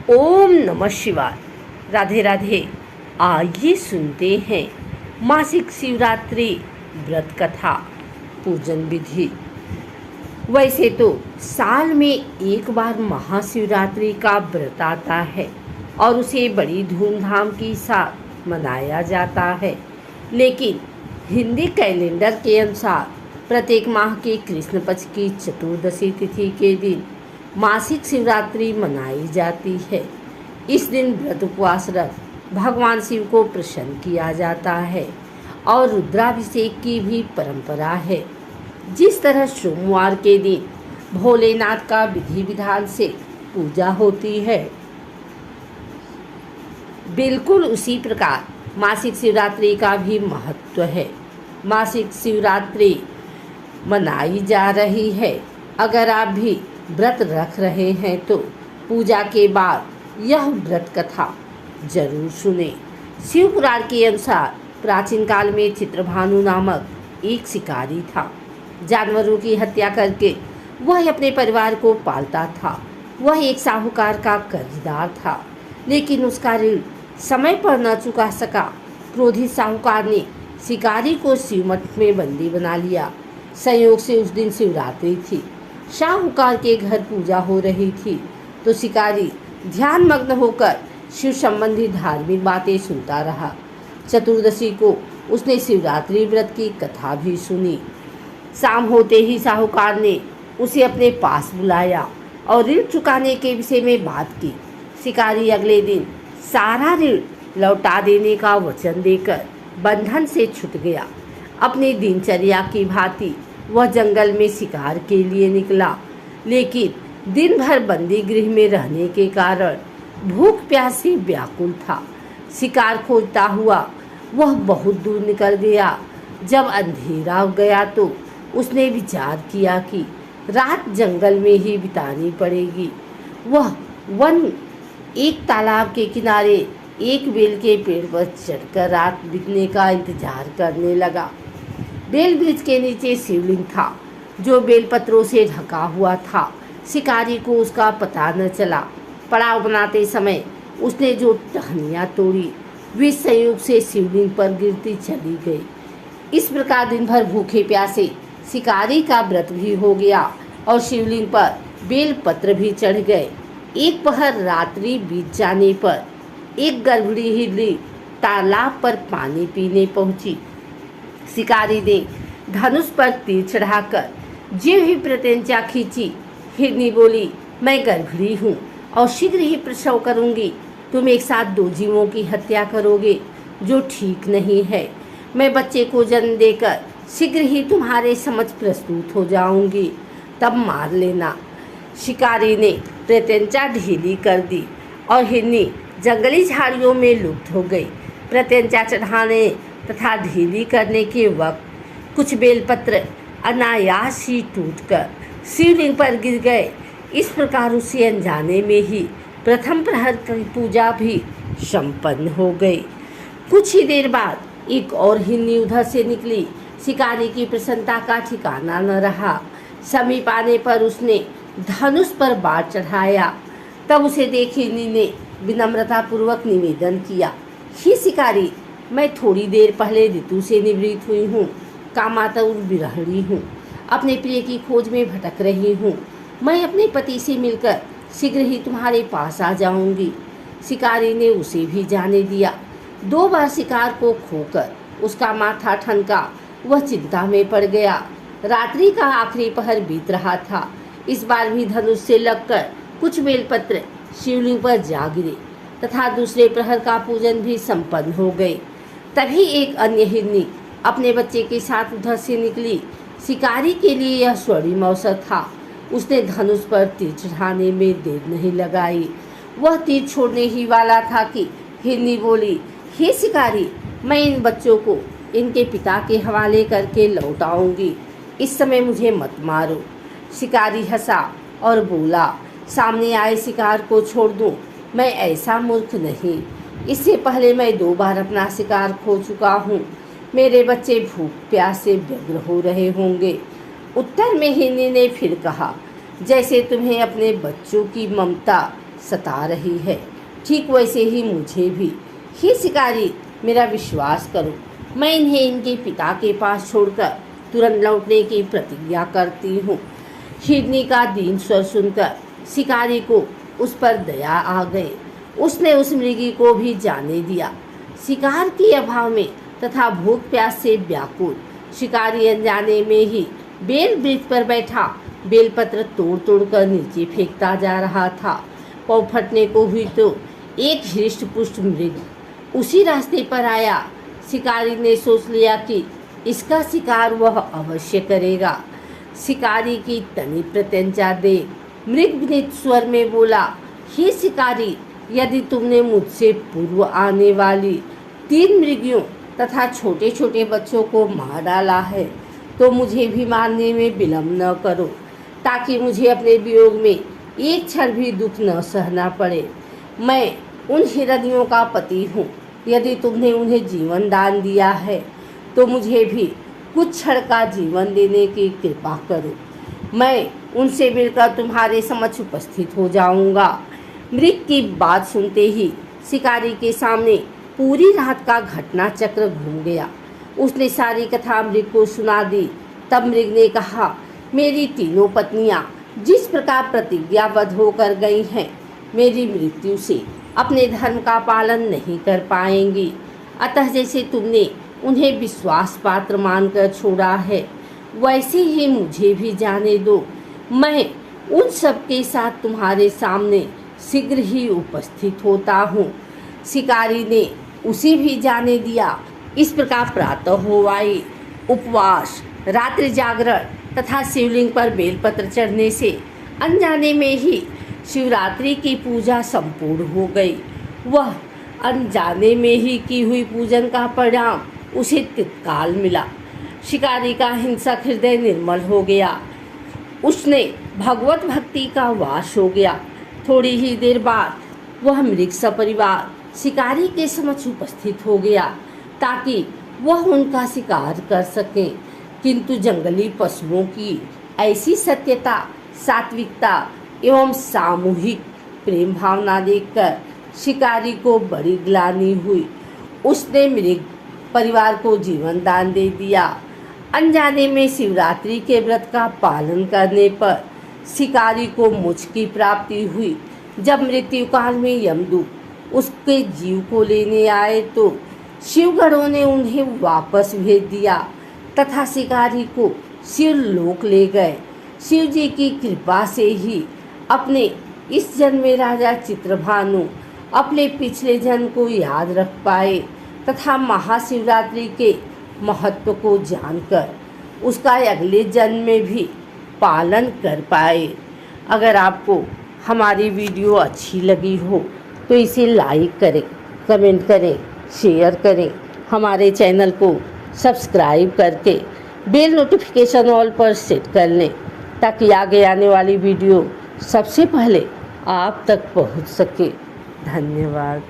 ओम नमः शिवाय। राधे राधे। आइए सुनते हैं मासिक शिवरात्रि व्रत कथा पूजन विधि। वैसे तो साल में एक बार महाशिवरात्रि का व्रत आता है और उसे बड़ी धूमधाम के साथ मनाया जाता है, लेकिन हिंदी कैलेंडर के अनुसार प्रत्येक माह के कृष्ण पक्ष की चतुर्दशी तिथि के दिन मासिक शिवरात्रि मनाई जाती है। इस दिन व्रत उपवास रख भगवान शिव को प्रसन्न किया जाता है और रुद्राभिषेक की भी परंपरा है। जिस तरह सोमवार के दिन भोलेनाथ का विधि विधान से पूजा होती है, बिल्कुल उसी प्रकार मासिक शिवरात्रि का भी महत्व है। मासिक शिवरात्रि मनाई जा रही है। अगर आप भी व्रत रख रहे हैं तो पूजा के बाद यह व्रत कथा जरूर सुने। शिव पुराण के अनुसार प्राचीन काल में चित्रभानु नामक एक शिकारी था। जानवरों की हत्या करके वह अपने परिवार को पालता था। वह एक साहूकार का कर्जदार था, लेकिन उसका ऋण समय पर न चुका सका। क्रोधित साहूकार ने शिकारी को शिवमठ में बंदी बना लिया। संयोग से उस दिन शिवरात्रि थी। साहूकार के घर पूजा हो रही थी तो शिकारी ध्यान मग्न होकर शिव संबंधी धार्मिक बातें सुनता रहा। चतुर्दशी को उसने शिवरात्रि व्रत की कथा भी सुनी। शाम होते ही साहूकार ने उसे अपने पास बुलाया और ऋण चुकाने के विषय में बात की। शिकारी अगले दिन सारा ऋण लौटा देने का वचन देकर बंधन से छूट गया। अपनी दिनचर्या की भांति वह जंगल में शिकार के लिए निकला, लेकिन दिन भर बंदी गृह में रहने के कारण भूख प्यास से व्याकुल था। शिकार खोजता हुआ वह बहुत दूर निकल गया। जब अंधेरा हो गया तो उसने विचार किया कि रात जंगल में ही बितानी पड़ेगी। वह वन एक तालाब के किनारे एक बेल के पेड़ पर चढ़कर रात बीतने का इंतजार करने लगा। बेल वृक्ष के नीचे शिवलिंग था, जो बेलपत्रों से ढका हुआ था। शिकारी को उसका पता न चला। पड़ाव बनाते समय उसने जो टहनियाँ तोड़ी वे संयोग से शिवलिंग पर गिरती चली गई। इस प्रकार दिन भर भूखे प्यासे शिकारी का व्रत भी हो गया और शिवलिंग पर बेलपत्र भी चढ़ गए। एक पहर रात्रि बीत जाने पर एक गर्भणी हिरनी तालाब पर पानी पीने पहुंची। शिकारी ने धनुष पर तीर चढ़ाकर ज्यों ही प्रत्यंचा खींची। हिरनी बोली, मैं गर्भणी हूँ और शीघ्र ही प्रसव करूँगी। तुम एक साथ दो जीवों की हत्या करोगे, जो ठीक नहीं है। मैं बच्चे को जन्म देकर शीघ्र ही तुम्हारे समक्ष प्रस्तुत हो जाऊँगी, तब मार लेना। शिकारी ने प्रत्यंचा ढीली कर दी और हिरनी जंगली झाड़ियों में लुप्त हो गई। प्रत्यंचा चढ़ाने तथा ढीली करने के वक्त कुछ बेलपत्र अनायास ही टूटकर शिवलिंग पर गिर गए। इस प्रकार उसे अनजाने में ही प्रथम प्रहर की पूजा भी संपन्न हो गई। कुछ ही देर बाद एक और हिरनी उधर से निकली। शिकारी की प्रसन्नता का ठिकाना न रहा। समीप आने पर उसने धनुष पर बाण चढ़ाया। तब उसे देख हिरनी ने विनम्रतापूर्वक निवेदन किया, हे शिकारी, मैं थोड़ी देर पहले ऋतु से निवृत्त हुई हूँ। कामातुर विरहिणी हूँ। अपने प्रिय की खोज में भटक रही हूँ। मैं अपने पति से मिलकर शीघ्र ही तुम्हारे पास आ जाऊँगी। शिकारी ने उसे भी जाने दिया। 2 बार शिकार को खोकर उसका माथा ठनका। वह चिंता में पड़ गया। रात्रि का आखिरी पहर बीत रहा था। इस बार भी धनुष से लगकर कुछ बेलपत्र शिवलिंग पर जा गिरे तथा दूसरे प्रहर का पूजन भी संपन्न हो गए। तभी एक अन्य हिरनी अपने बच्चे के साथ उधर से निकली। शिकारी के लिए यह स्वर्णिम अवसर था। उसने धनुष पर तीर चढ़ाने में देर नहीं लगाई। वह तीर छोड़ने ही वाला था कि हिरनी बोली, हे शिकारी, मैं इन बच्चों को इनके पिता के हवाले करके लौट आऊंगी। इस समय मुझे मत मारो। शिकारी हंसा और बोला, सामने आए शिकार को छोड़ दूं? मैं ऐसा मूर्ख नहीं। इससे पहले मैं 2 बार अपना शिकार खो चुका हूँ। मेरे बच्चे भूख प्यास से व्यग्र हो रहे होंगे। उत्तर में हिरनी ने फिर कहा, जैसे तुम्हें अपने बच्चों की ममता सता रही है, ठीक वैसे ही मुझे भी। हे शिकारी, मेरा विश्वास करो, मैं इन्हें इनके पिता के पास छोड़कर तुरंत लौटने की प्रतिज्ञा करती हूँ। हिरनी का दीन स्वर सुनकर शिकारी को उस पर दया आ गई। उसने उस मृगी को भी जाने दिया। शिकार के अभाव में तथा भूख प्यास से व्याकुल शिकारी अनजाने में ही बेल वृक्ष पर बैठा बेलपत्र तोड़ तोड़ कर नीचे फेंकता जा रहा था। पाँव फटने को हुई तो एक हृष्ट पुष्ट मृग उसी रास्ते पर आया। शिकारी ने सोच लिया कि इसका शिकार वह अवश्य करेगा। शिकारी की तनी प्रत्यंचा देख मृग विनीत स्वर में बोला, हे शिकारी, यदि तुमने मुझसे पूर्व आने वाली 3 मृगियों तथा छोटे छोटे बच्चों को मार डाला है तो मुझे भी मारने में विलम्ब न करो, ताकि मुझे अपने वियोग में एक क्षण भी दुख न सहना पड़े। मैं उन हिरनियों का पति हूँ। यदि तुमने उन्हें जीवन दान दिया है तो मुझे भी कुछ क्षण का जीवन देने की कृपा करो। मैं उनसे मिलकर तुम्हारे समक्ष उपस्थित हो जाऊंगा। मृग की बात सुनते ही शिकारी के सामने पूरी रात का घटना चक्र घूम गया। उसने सारी कथा मृग को सुना दी। तब मृग ने कहा, मेरी तीनों पत्नियां जिस प्रकार प्रतिज्ञाबद्ध होकर गई हैं, मेरी मृत्यु से अपने धर्म का पालन नहीं कर पाएंगी। अतः जैसे तुमने उन्हें विश्वास पात्र मानकर छोड़ा है, वैसे ही मुझे भी जाने दो। मैं उन सब के साथ तुम्हारे सामने शीघ्र ही उपस्थित होता हूँ। शिकारी ने उसे भी जाने दिया। इस प्रकार प्रातः हो आई। उपवास, रात्रि जागरण तथा शिवलिंग पर बेलपत्र चढ़ने से अनजाने में ही शिवरात्रि की पूजा संपूर्ण हो गई। वह अनजाने में ही की हुई पूजन का परिणाम उसे तत्काल मिला। शिकारी का हिंसक हृदय निर्मल हो गया। उसने भगवत भक्ति का वास हो गया। थोड़ी ही देर बाद वह मृग सपरिवार शिकारी के समक्ष उपस्थित हो गया ताकि वह उनका शिकार कर सके। किंतु जंगली पशुओं की ऐसी सत्यता, सात्विकता एवं सामूहिक प्रेम भावना देखकर शिकारी को बड़ी ग्लानि हुई। उसने मृग परिवार को जीवन दान दे दिया। अनजाने में शिवरात्रि के व्रत का पालन करने पर शिकारी को मोक्ष की प्राप्ति हुई। जब मृत्यु काल में यमदूत उसके जीव को लेने आए तो शिवगणों ने उन्हें वापस भेज दिया तथा शिकारी को शिवलोक ले गए। शिव जी की कृपा से ही अपने इस जन्म में राजा चित्रभानु अपने पिछले जन्म को याद रख पाए तथा महाशिवरात्रि के महत्व को जानकर उसका अगले जन्म में भी पालन कर पाए। अगर आपको हमारी वीडियो अच्छी लगी हो तो इसे लाइक करें, कमेंट करें, शेयर करें। हमारे चैनल को सब्सक्राइब करके बेल नोटिफिकेशन ऑल पर सेट कर लें ताकि आगे आने वाली वीडियो सबसे पहले आप तक पहुंच सके। धन्यवाद।